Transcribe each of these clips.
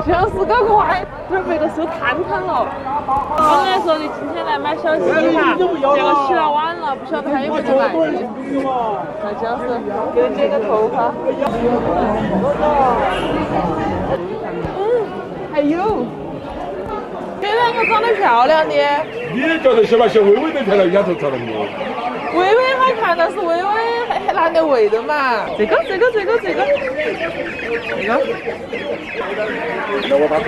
就是个快，准备的收摊摊了。本来说的今天来买小鸡哈，结果起了晚了，不晓得还有没得卖。那就是给你剪个头发。还有，这两个长得漂亮的。你觉得小吧？小微微的漂亮，丫头长得没有？微微好看，但是微微还难得喂的嘛。这个。那我打动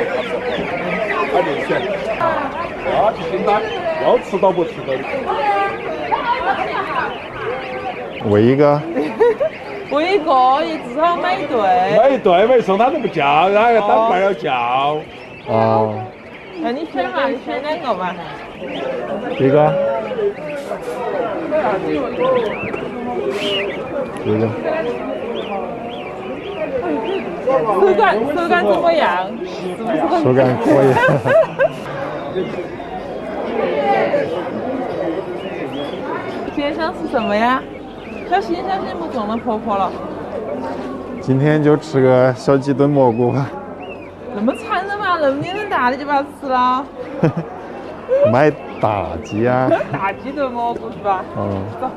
他就选，他去订单，要吃到不吃到的。喂一个，喂一个，至少买一对。买一对嘛，送他都不叫，然后当伴要叫。哦，那你选嘛？你选两个嘛？这个，这个，手感怎么样？手感可以。今天想吃什么呀？小心不中了婆婆了。今天就吃个小鸡炖蘑菇吧。那么残忍嘛？那么年龄大的就把它吃了？买大鸡啊！大鸡炖蘑菇是吧？嗯。走。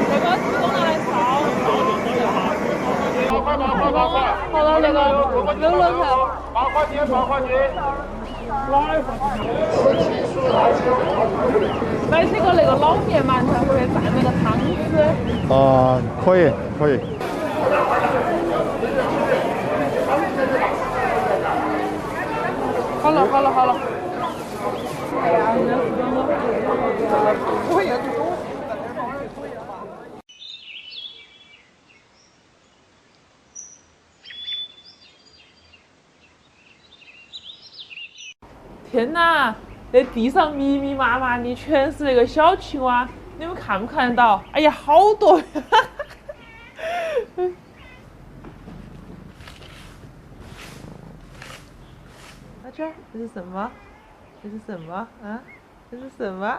这个自动拿来炒。好了，那个6轮头。8块钱。买这个那个老面馒头或者蘸那个汤汁。啊，可以。好了。天哪，那地上密密麻麻的全是那个小青蛙，你们看不看得到？哎呀，好多呀！阿娟，这是什么？啊？这是什么？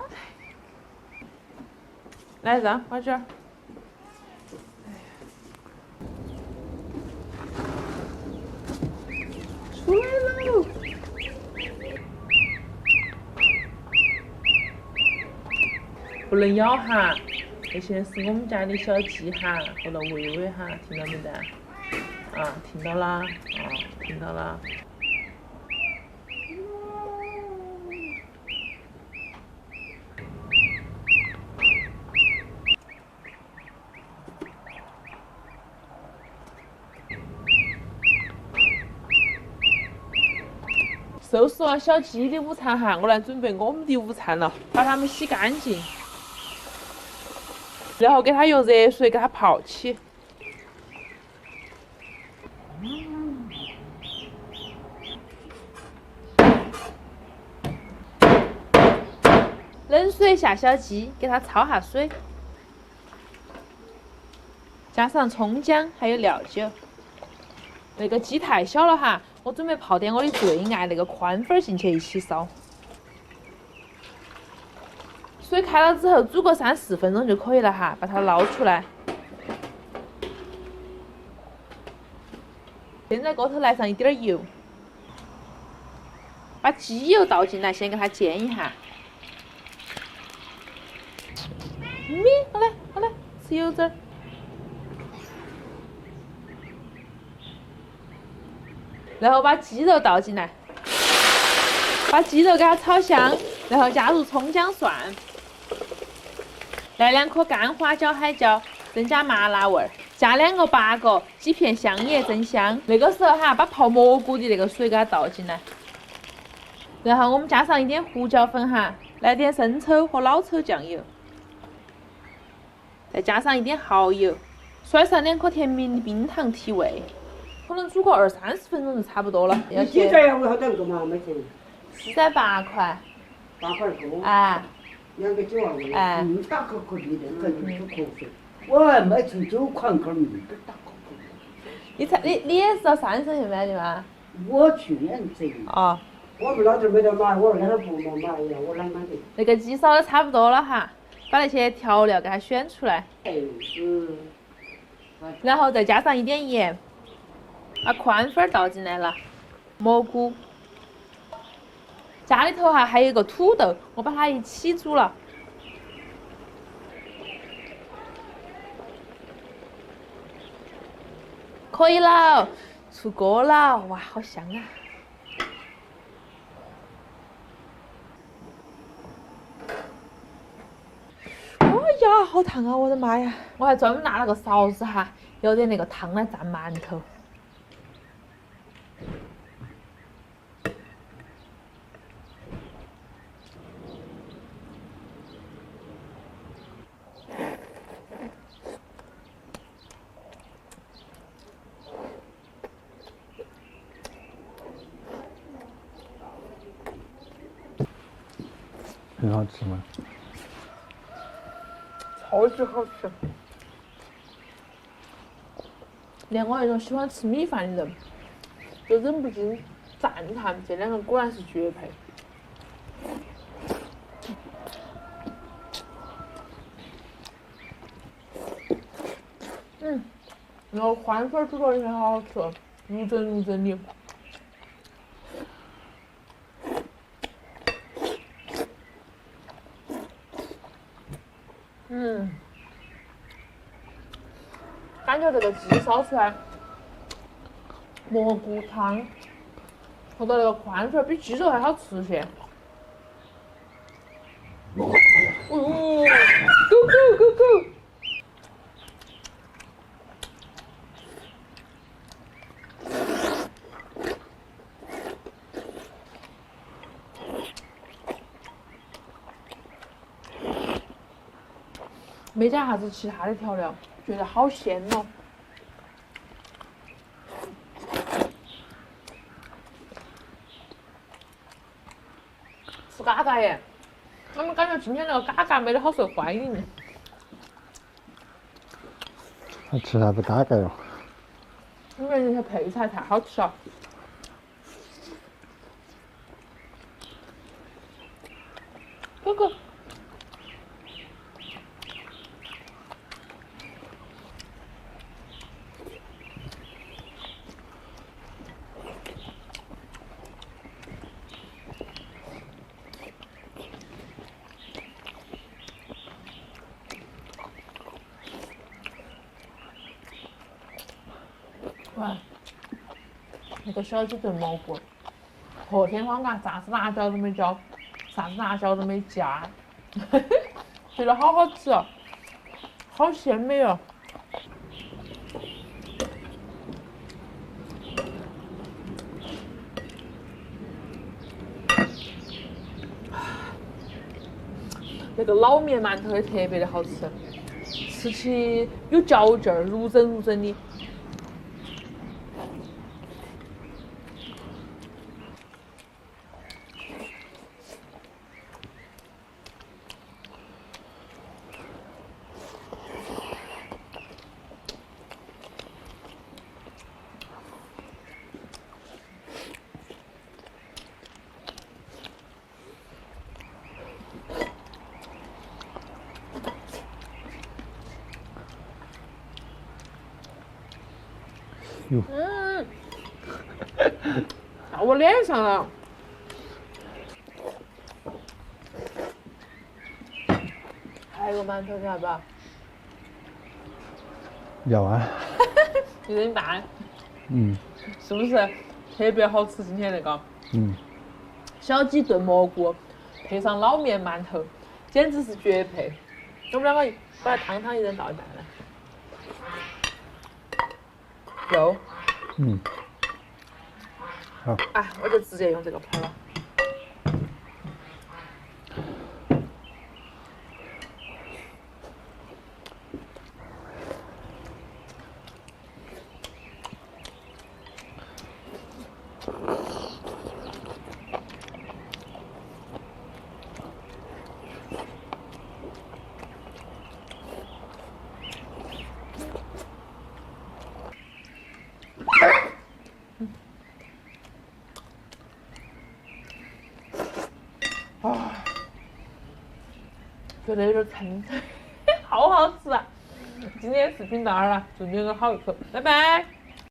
来让阿娟。出来喽！不能咬哈，那些是我们家的小鸡哈和那微微哈，听到没得？啊，听到啦，听到啦。收拾完小鸡的午餐哈，我来准备我们的午餐了，把它们洗干净，然后给它用热水给它泡起。冷水下小鸡，给它焯下水，加上葱姜还有料酒。那个鸡太小了哈，我准备泡点我的最爱那个宽粉进去一起烧。水开了之后煮个3、4分钟就可以了哈，把它捞出来。现在锅头来上一点油，把鸡油倒进来，先给它煎一下。好嘞，吃油汁儿。然后把鸡肉倒进来，把鸡肉给它炒香，然后加入葱姜蒜，来2颗干花椒、海椒，增加麻辣味儿，加2个8角，几片香叶增香。那个时候哈，把泡蘑菇的那个水给它倒进来，然后我们加上一点胡椒粉哈，来点生抽和老抽酱油，再加上一点蚝油，甩上2颗甜蜜的冰糖提味。可能煮个20、30分钟就差不多了。你鸡蛋要喂好多个嘛？没钱。是在8块。8块多。哎。2个9万。哎。大口口的，很出口水。我还没从9块口米的大口口。你也是到3省去买的吗？我去年这个。哦。我们老头没得买，我那不没买呀，我哪买的？那个鸡烧的差不多了哈，把那些调料给它选出来。然后再加上一点盐，把宽粉倒进来了，蘑菇，家里头还有一个土豆，我把它一起煮了。可以了，出锅了，哇，好香啊！哎呀，好烫啊！我的妈呀！我还专门拿了个勺子哈，有点那个汤来蘸馒头。很好吃吗？超级好吃，连我那种喜欢吃米饭的人都忍不禁赞叹，这两个果然是绝配。那个宽粉煮的也好好吃，入整入整的。感觉这个鸡烧出来，蘑菇汤和到那个宽粉比鸡肉还好吃些。哦，咕咕咕咕！没加啥子其他的调料，觉得好鲜哦。吃嘎嘎耶！我们感觉今天那个嘎嘎没得好受欢迎。还吃啥子嘎嘎哟？因为那些配菜太好吃了。哥哥。哇，那个小鸡炖蘑菇，破天荒嘎，啥子辣椒都没浇，啥子辣椒都没加，觉得好好吃哦，好鲜美哦。那个老面馒头也特别的好吃，吃起有嚼劲儿，入整入整的。到我脸上了。还有个馒头，你要不要？要啊。一人一半。嗯。是不是特别好吃？今天那个。小鸡炖蘑菇，配上老面馒头，简直是绝配。我们两个把汤一人倒一半来。有。好。哎，我就直接用这个盆了。觉得有点撑，好好吃啊！今天视频到这儿了，祝你有个好胃口，拜拜。